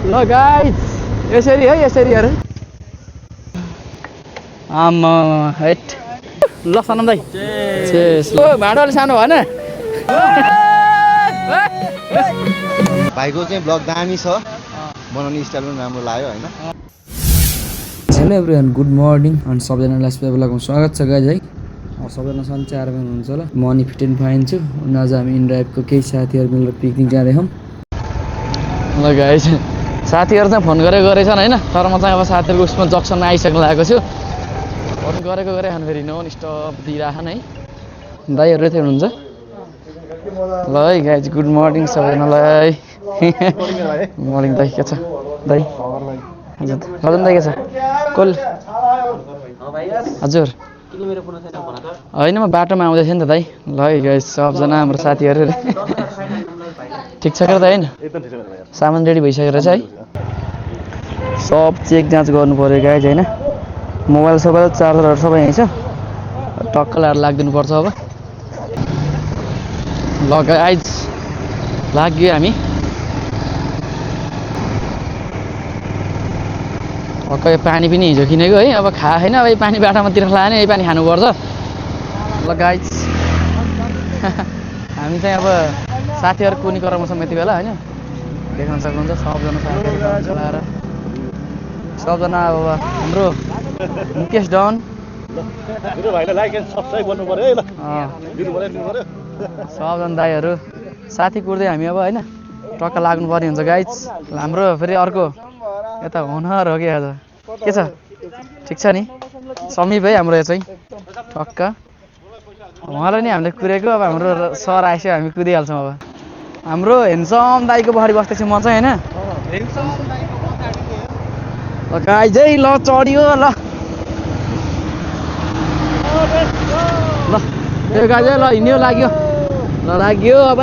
ल गाइस यसरी है यसरी अरे आम्मा हेट ल सनम दाइ चेस ल भाडो अलि सानो भएन भाइको चाहिँ ब्लग दामी छ बनाउने स्टाइल पनि राम्रो लाग्यो हैन हेलो एभ्रिवान गुड मर्निङ अनि सबैजनालाई बेलाको स्वागत छ गाइज है सबैजना सन्चै आराम हुनुहुन्छ होला म अनि फिट एन्ड फाइन छु अनि आज हामी इन्ड्राइभको केही साथीहरू मिलेर पिकनिक जाँदैछौँ ल गाइज साथीहरू चाहिँ फोन गरेछन् होइन तर म चाहिँ अब साथीहरूको उसमा जक्सनमा आइसक्नु लागेको छु फोन गरेको खानु फेरि नन स्टप दिइराखन् है दाइहरू चाहिँ हुनुहुन्छ ल है गाइज गुड मर्निङ सबैजनालाई मर्निङ दाइ के छ दाइ हजुर दाइ के छ कोल हजुर होइन म बाटोमा आउँदै थिएँ नि त दाइ ल है गाइज सबजना हाम्रो साथीहरू ठिक छ त होइन सामान रेडी भइसकेको रहेछ है सब चेक जाँच गर्नु पऱ्यो गाइज होइन मोबाइल सोबाइल चार्जरहरू सबै यहीँ छ टक्क लाएर लागिदिनु पर्छ अब ल गाइज लाग्यो हामी टक्क यो पानी पनि हिजो किनेको है अब छैन अब यो पानी बाटोमा तिर लाने यही पानी खानुपर्छ ल गाइज हामी चाहिँ अब साथीहरू कुनी कराउँछौँ यति बेला होइन देख्न सक्नुहुन्छ सबजना साथीहरू चलाएर सबजना अब हाम्रो मुकेश डन सबजना दाइहरू साथी कुर्दै हामी अब होइन टक्क लाग्नुपर्ने हुन्छ गाइज हाम्रो फेरि अर्को यता हुनर हो कि आज के छ ठिक छ नि समीप है हाम्रो यो चाहिँ टक्क उहाँलाई नि हामीले कुरेको अब हाम्रो सर आइसक्यो हामी कुदिहाल्छौँ अब हाम्रो हेन्सम दाइको पछाडि बस्दैछु म चाहिँ होइन ल गाइज है ल चढियो ल ल यो गाइज ल हिँड्यो लाग्यो ल लाग्यो अब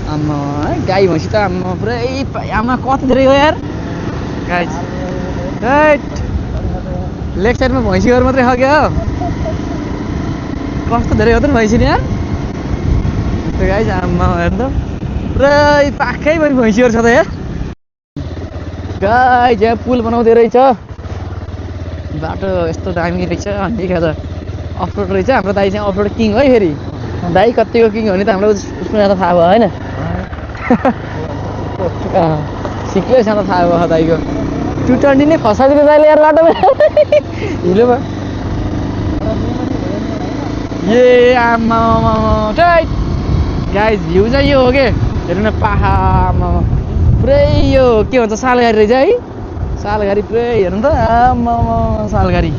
आम्मा गाई भैँसी त आम्मा पुरै आम्मा कति धेरै हो यार गाइज लेफ्ट साइडमा भैँसीहरू मात्रै हो क्या कस्तो धेरै हो त भैँसी नि यार गाइज आम्मा हेर्नु त पुरै पाखै पनि भैँसीहरू छ त यार गाइज यहाँ पुल बनाउँदै रहेछ बाटो यस्तो दामी रहेछ अनि क्या त अफरोड रहेछ हाम्रो दाइ चाहिँ अफरोड किङ है फेरि दाइ कतिको किङ हो नि त हामीलाई उसमा त थाहा भयो होइन सिक्लै सानो थाहा भयो दाइको टुटन्डी नै खसाइदिनु दाइले यार बाटोमा हिलोमा ए आमा टाइट गाइज भ्यू चाहिँ यो हो के हेर्नु न पाहाडमा पुरै यो के भन्छ सालघारी रहेछ है सालघारी पुरै हेर्नु त आमा सालघारी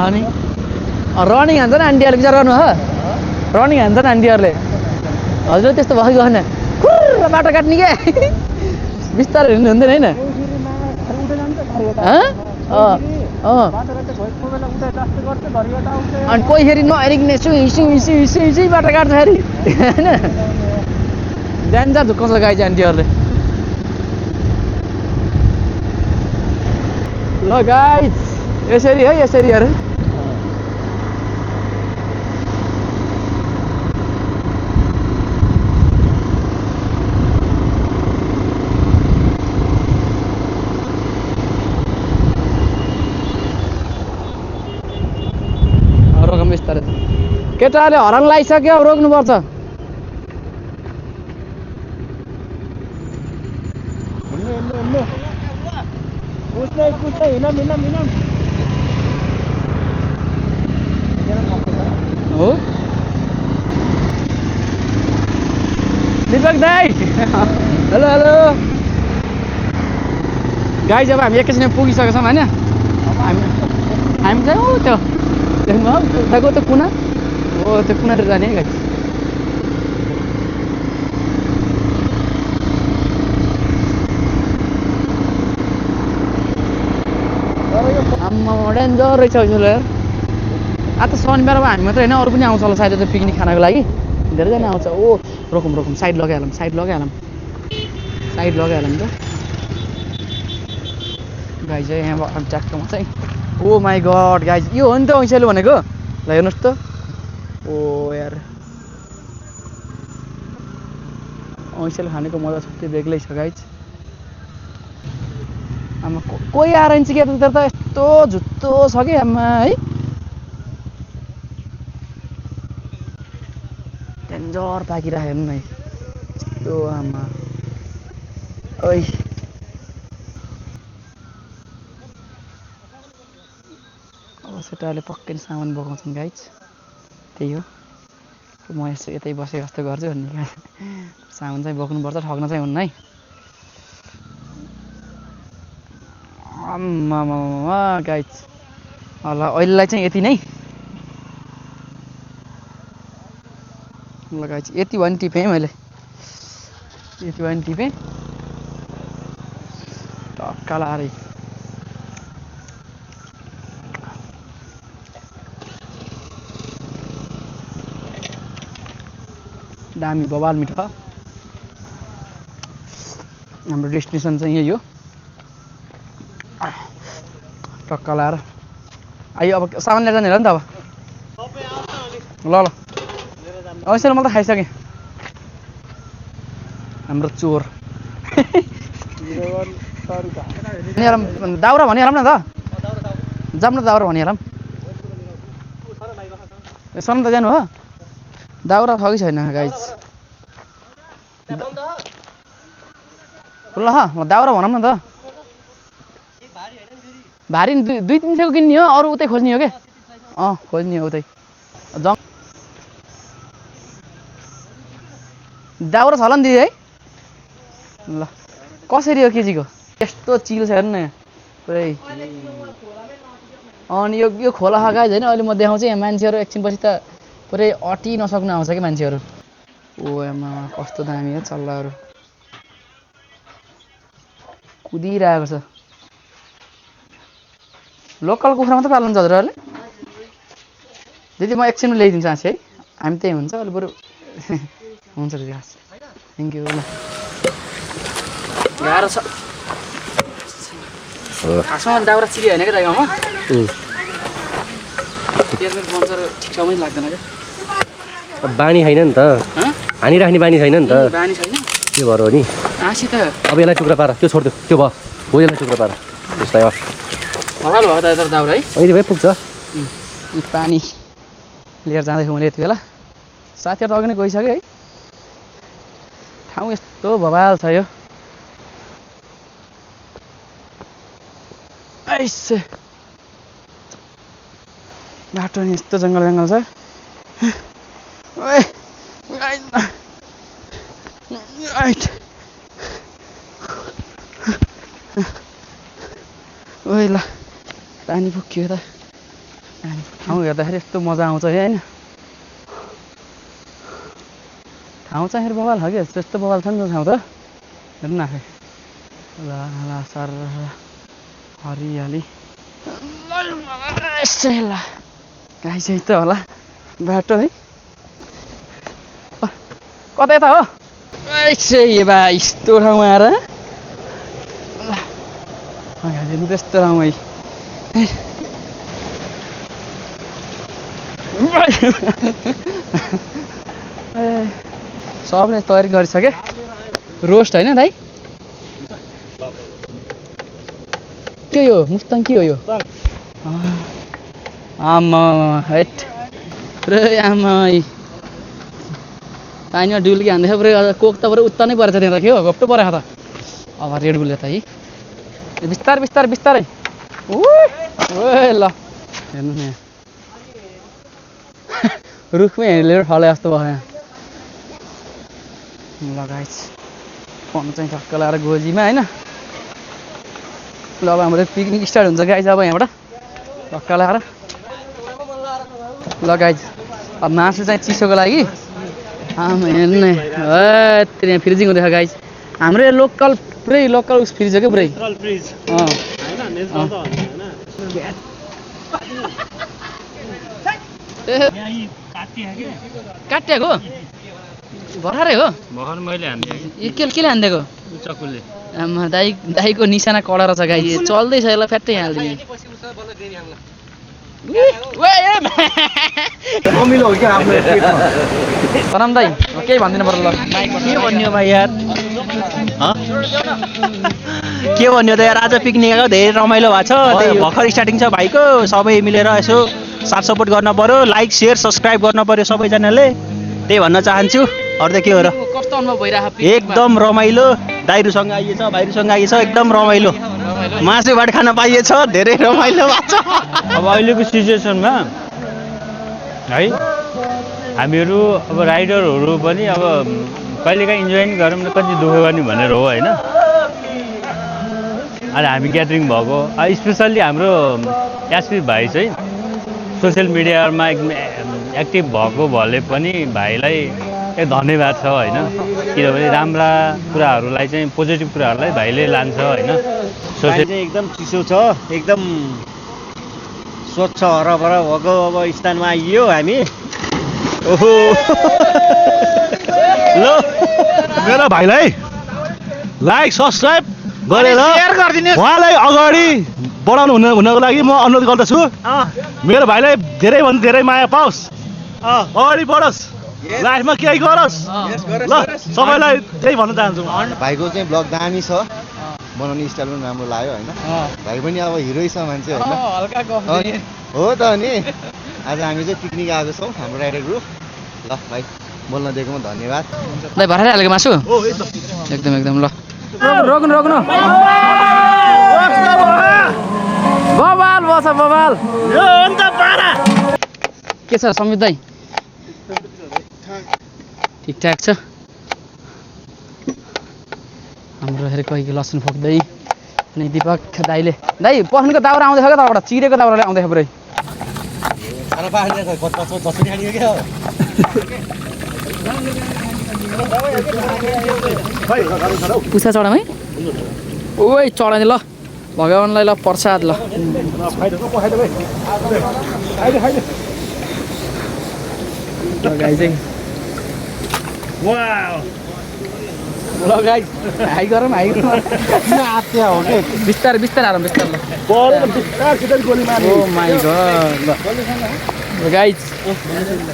अनि रनिङ हान्छ नि आन्टीहरूले विचार गर्नु हो रनिङ हान्छ नि आन्टीहरूले हजुर त्यस्तो भएको गएन खुर्र बाटो काट्ने क्या बिस्तारै हिँड्नु हुँदैन होइन अनि कोही फेरि नहेरिकने सुई बाटो काट्छ फेरि होइन डेन्जर झुक्काउँछ गाई आन्टीहरूले ल गाइज यसरी है यसरी अरे रोकम बिस्तारै केटाले हरान लगाइसक्यो रोक्नुपर्छ हो दिपक दाइ हेलो हेलो गाइज अब हामी एकैछिनमा पुगिसकेको छौँ होइन हामी चाहिँ त्यो उताको त्यो कुना हो त्यो कुनातिर जाने है गाइज आम्मा डेन्जर रहेछ यार आज त शनिबार अब हामी मात्रै होइन अरू पनि आउँछ होला सायद त्यो पिकनिक खानको लागि धेरैजना आउँछ ओ रोकौँ साइड लगाइहालौँ त गाइज है यहाँ ट्याक्टरमा चाहिँ ओ माई गड गाइज यो हो नि त ऐसेले भनेको ल हेर्नुहोस् त ओ यार ऐसेले खानेको मजा छुट्टै बेग्लै छ गाइज आमा कोही आएर नि के त यस्तो झुत्तो छ कि आमा है डेन्जर पाकिरहेको हेर्नु न यस्तो आमा ओइ अब सेटाले पक्कै सामान बोकाउँछन् गाइज त्यही हो म यसो यतै बसेको जस्तो गर्छु भन्ने सामान चाहिँ बोक्नुपर्छ ठग्न चाहिँ हुन्न है आम्मामा गाइज ल अहिलेलाई चाहिँ यति नै ल गाइज यति भयो नि टिपेँ मैले यति भयो नि टिपेँ टक्का लाएर दामी बबाल मिठो हाम्रो डेस्टिनेसन चाहिँ यही हो टक्का लाएर आइयो अब सामान लिएर जाने होला नि त अब ल ल अवश्य मैले त खाइसकेँ हाम्रो चोर दाउरा भनिहालौँ न त जाऊँ न दाउरा भनिहालौँ सन त जानु हो दाउरा छ कि छैन गाइज ल दाउरा भनौँ न त भारी 2-300 किन्ने हो अरू उतै खोज्ने हो क्या खोज्ने हो उतै दाउरा छ होला नि दिदी है ल कसरी हो केजीको यस्तो चिल छ हेर्नु न पुरै अनि यो खोला गाइज होइन अहिले म देखाउँछु यहाँ मान्छेहरू एकछिनपछि त पुरै अटी नसक्नु आउँछ कि मान्छेहरू ओ आमा कस्तो दामी हो चल्लाहरू कुदिरहेको छ लोकल कुखुरा मात्रै पाल्नुहुन्छ हजुरहरूले दिदी म एकछिनमा ल्याइदिन्छु हाँसी है हामी त्यही हुन्छ अहिले बरु हुन्छ दिदी हाँस थ्याङ्क यू ल गाह्रो छ खासमा दाउरा चिरियो होइन क्या जग्गामा त्यसमा बन्छ ठिक ठाउँमै लाग्दैन क्या बानी छैन नि त हानिराख्ने बानी छैन नि त बानी छैन के भएर हो नि हाँसी त अब यसलाई टुक्रा पार त्यो छोडिदियो त्यो भयो हो यसलाई टुक्रा पार त्यसलाई भवाल भयो त दाउरा है अहिले भए पुग्छ पानी लिएर जाँदैछु मैले यति बेला साथीहरू अघि नै गइसक्यो है ठाउँ यस्तो भवाल छ यो ऐसे बाटो नि यस्तो जङ्गल छ ओइ ल पानी पुग्यो त ठाउँ हेर्दाखेरि यस्तो मजा आउँछ होइन ठाउँ चाहिँ बवाल छ कि यस्तो बवाल छ नि त ठाउँ त हेर्नु न आफै ल ल सर हरियाली ल गाई चाहिँ त होला बाटो है कतै त हो बा यस्तो ठाउँमा आएर हेर्नु त्यस्तो ठाउँमा सबले तयारी गरिसके रोस्ट होइन दाइ के हो मुस्ताङ के हो यो आमा हेट पुरै आमा पानीमा डुल्की हान्दैछ पुरै कोक त पुरै उत्ता नै परेछ त्यहाँ त के हो घप्टो परेको त अब रेड बुलले त है बिस्तारै बिस्तारै बिस्तारै ओ ल हेर्नु न रुखमै हिँडेर फले जस्तो भयो यहाँ लगाइछ फोन चाहिँ ठक्क लगाएर गोजीमा होइन ल अब हाम्रो पिकनिक स्टार्ट हुन्छ गाइज अब यहाँबाट ठक्क लगाएर ल गाइज अब मासु चाहिँ चिसोको लागि आमा हेर्नु न त्यहाँ फ्रिजिङ हुँदैछ गाइज हाम्रो यो लोकल पुरै लोकल उस फ्रिज हो क्या पुरै काटिएको भर्खरै हो भर्खर मैले हानिदिएँ यो केले हानिदिएको चक्कुले आमा दाईको निशाना कडा रहेछ गाई चल्दैछ यसलाई फ्याट्टै हालिदिने कमिलो हो क्या आफ्नो सनम दाई केही भन्दिनु पर्यो ल के भन्यो भाइ यार के भन्यो त यार आज पिकनिक आएको धेरै रमाइलो भएको छ त्यही भर्खर स्टार्टिङ छ भाइको सबै मिलेर यसो साथ सपोर्ट गर्न पर्यो लाइक शेयर सब्सक्राइब गर्न पर्यो सबैजनाले त्यही भन्न चाहन्छु अरू त के हो र कस्तो अनुभव भइरहेको एकदम रमाइलो दाइरूसँग आइएछ भाइरूसँग आइएछ एकदम रमाइलो मासु भात खान पाइएछ धेरै रमाइलो भएको छ अब अहिलेको सिचुएसनमा है हामीहरू अब राइडरहरू पनि अब कहिलेकाहीँ इन्जोय पनि गरौँ न कति दुःख गर्ने भनेर हो होइन अहिले हामी ग्यादरिङ भएको स्पेसल्ली हाम्रो एसपी भाइ चाहिँ सोसियल मिडियामा एक्टिभ भएको भले पनि भाइलाई एक धन्यवाद छ होइन किनभने राम्रा कुराहरूलाई चाहिँ पोजिटिभ कुराहरूलाई भाइले लान्छ होइन सोसियल चाहिँ एकदम चिसो छ एकदम स्वच्छ हरभर भएको अब स्थानमा आइयो हामी ओहो ल मेरा भाइलाई लाइक सब्सक्राइब गरेर उहाँलाई अगाडि बढाउनु हुनको लागि म अनुरोध गर्दछु मेरो भाइलाई धेरैभन्दा धेरै माया पाओस् अगाडि बढोस् लाइफमा केही गरोस् ल सबैलाई त्यही भन्न चाहन्छु भाइको चाहिँ ब्लग दामी छ बनाउने स्टाइल पनि राम्रो लाग्यो होइन भाइ पनि अब हिरै छ मान्छे होइन हो त नि आज हामी चाहिँ पिकनिक आएको छौँ हाम्रो राइडर ग्रुप ल भाइ बोल्न दिएकोमा धन्यवाद दाइ भर्खरै हालेको मासु एकदम एकदम ल रोक्नु बबाल बस बबाल के छ समित दाइ ठिकठाक छ हाम्रो हेर कोही लसुन फोक्दै अनि दिपक दाइले दाइ पस्नुको दाउरा आउँदैछ क्या तलबाट चिरेको दाउराले आउँदैछ पुरै पुसा चढाउँ है ओइ चढाउने ल भगवान्लाई ल प्रसाद ल गाई चाहिँ ल गाई हाई गरौँ बिस्तारै बिस्तारै आराम बिस्तारै ल ओ माई गड ल गाई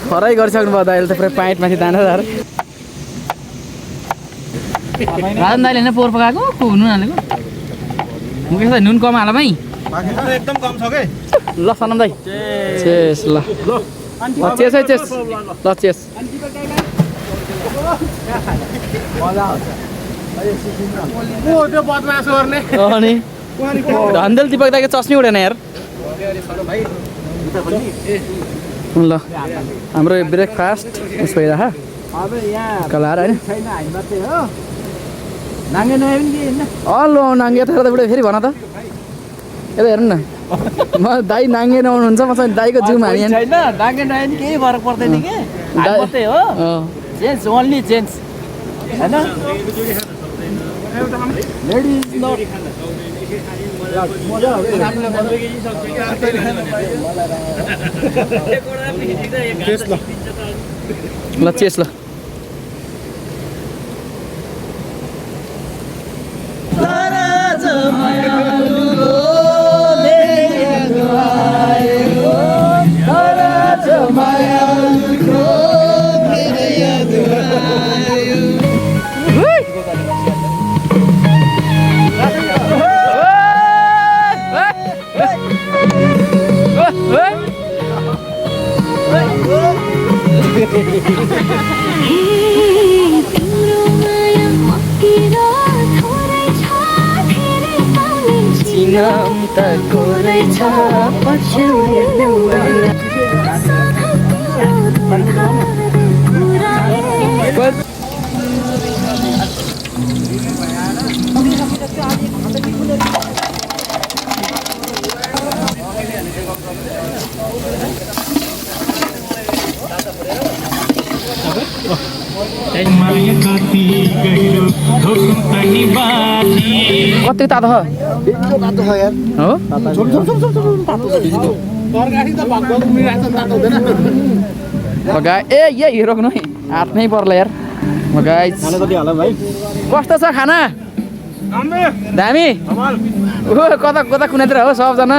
खरै गरिसक्नु भयो दाइले त पुरै पाइट माथि दाना राजन दाइले होइन पोहोर पकाएको नुन हालेको मुकेश दाइ नुन कम हाल भाइ एकदम कम छ के ल सनम दाइ चेस ल चेस है चेस ल चेस अनि धन्देल दिपक दाइको चस्नी उडेन यार ल हाम्रो ब्रेकफास्ट उस भइरह कलाएर होइन अल्लो नाङ्गे यता त फेरि भन त यता हेर्नु न म दाइ नाङ्गे नआउनुहुन्छ म चाहिँ दाइको जिउमा हानि नाङ्गे नआए नि केही फरक पर्दैन कि मात्रै हो जेन्ट्स ओन्ली जेन्ट्स हैन लेडिज नट ल चेस ल कति तातो तातो छ यार हो ए रोक्नु है हात नै पर्ला यार गाइस कस्तो छ खाना दामी ओ कता कता कुनातिर हो सबजना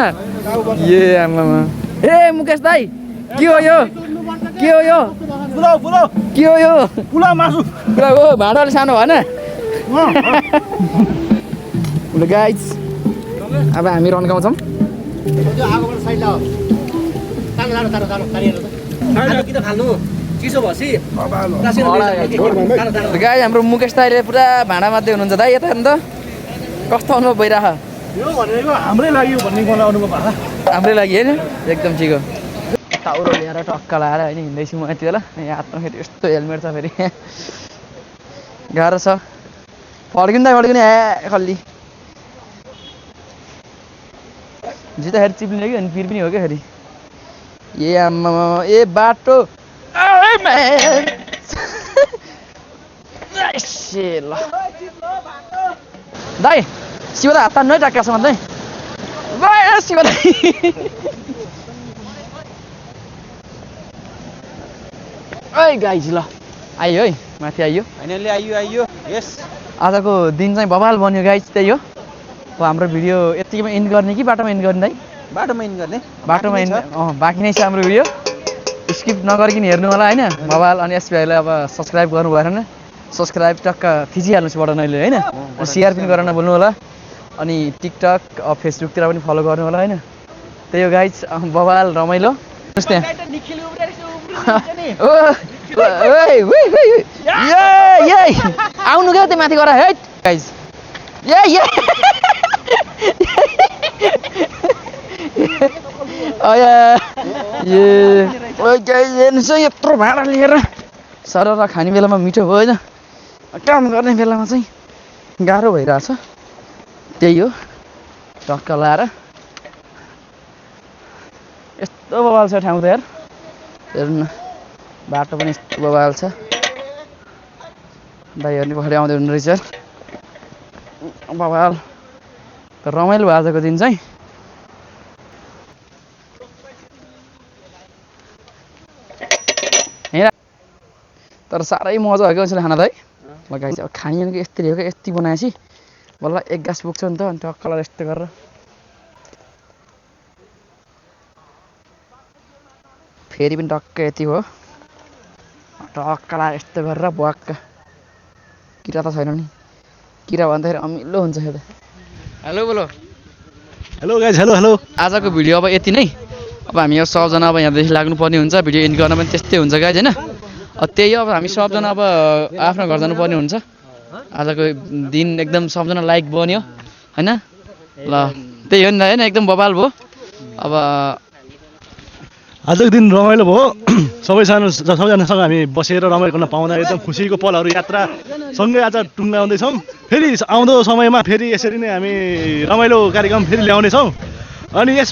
ए आमामा ए मुकेश दाई के हो यो के हो यो के हो यो पुला मासु पुरा हो भाँडा अलि सानो भएन ल गाइस अब हामी रन्काउँछौँ गाई हाम्रो मुकेश दाईले पुरा भाँडा मात्दै हुनुहुन्छ दाई यता हेर्नु त कस्तो अनुभव भइरह यो भनेको हाम्रै लागि भन्ने मलाई अनुभव भएको हाम्रै लागि होइन एकदम ठिक हो टाउरो ल्याएर टक्क लाएर होइन हिँड्दैछु म यति बेला यहाँ हातमा फेरि यस्तो हेलमेट छ फेरि गाह्रो छ फड्किँदा फड्किने खल्ली जुत्ताखेरि चिप्लिने कि अनि पिर पनि हो क्या फेरि ए आम्मा ए बाटो ल दाई शिव दा हात तान्नु है टाक्कासम्म चाहिँ शिव दाई ओ गाइज ल आइयो है माथि आइयो फाइनली आइयो यस आजको दिन चाहिँ बवाल बन्यो गाइज त्यही हो अब हाम्रो भिडियो यतिकैमा इन्ड गर्ने कि बाटोमा इन्ड गर्ने दाइ बाटोमा इन्ड गर्ने बाटोमा इन्ड बाँकी नै छ हाम्रो भिडियो स्किप नगरिकन हेर्नु होला होइन बवाल अनि एसपी भाइलाई अब सब्सक्राइब गर्नु भएन सब्सक्राइब टक्क थिचिहाल्नुहोस् बटन अहिले होइन सेयर पनि गरेर नभुल्नु होला अनि टिकटक फेसबुकतिर पनि फलो गर्नु होला होइन त्यही हो गाइज बवाल रमाइलो त्यहाँ आउनु क्या त्यो माथि गर है गाइज हेर्नुहोस् है यत्रो भाँडा लिएर सरर खाने बेलामा मिठो भयो होइन काम गर्ने बेलामा चाहिँ गाह्रो भइरहेछ त्यही हो टक्क लाएर यस्तो बवाल छ ठाउँ त यार हेर्नु न बाटो पनि यस्तो बवाल छ दाइहरू पछाडि आउँदै हुनु रहेछ बवाल त रमाइलो भयो आजको दिन चाहिँ होइन तर साह्रै मजा हो क्या यसरी खाना त है लगाएपछि अब खाने भनेको यस्तै हो क्या यति बनाएपछि बल्ल एक गाँस पुग्छ नि त अनि टक्कलाई यस्तो गरेर फेरि पनि टक्क यति हो टक्कलाई यस्तो गरेर बक्क किरा त छैन नि किरा भन्दाखेरि अमिलो हुन्छ त्यो हेलो बोलो हेलो गाइज हेलो आजको भिडियो अब यति नै अब हामी यो सबजना अब यहाँदेखि लाग्नुपर्ने हुन्छ भिडियो एन्ड गर्न पनि त्यस्तै हुन्छ गाइज होइन त्यही हो अब हामी सबजना अब आफ्नो घर जानुपर्ने हुन्छ आजको दिन एकदम सबजना लाइक बन्यो होइन ल त्यही हो नि त होइन एकदम बवाल भयो अब आजको दिन रमाइलो भयो सबैजनासँग हामी बसेर रमाइलो गर्न पाउँदा एकदम खुसीको पलहरू यात्रा सँगै आज टुङ्गाउँदैछौँ फेरि आउँदो समयमा फेरि यसरी नै हामी रमाइलो कार्यक्रम फेरि ल्याउनेछौँ अनि यस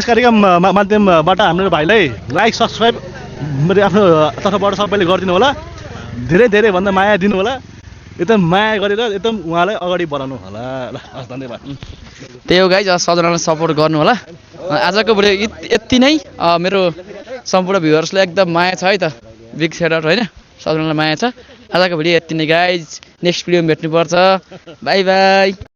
कार्यक्रम माध्यमबाट हाम्रो भाइलाई लाइक सब्सक्राइब आफ्नो तर्फबाट सबैले गरिदिनु होला धेरै धेरै भन्दा माया दिनु होला एकदम माया गरेर एकदम उहाँलाई अगाडि बढाउनु होला ल धन्यवाद त्यही हो गाइज सबजनालाई सपोर्ट गर्नु होला आजको भिडियो यति नै मेरो सम्पूर्ण भ्युअर्सलाई एकदम माया छ है त बिग सेट आउट होइन सबजनालाई माया छ आजको भिडियो यति नै गाइज नेक्स्ट भिडियोमा भेट्नुपर्छ बाई बाई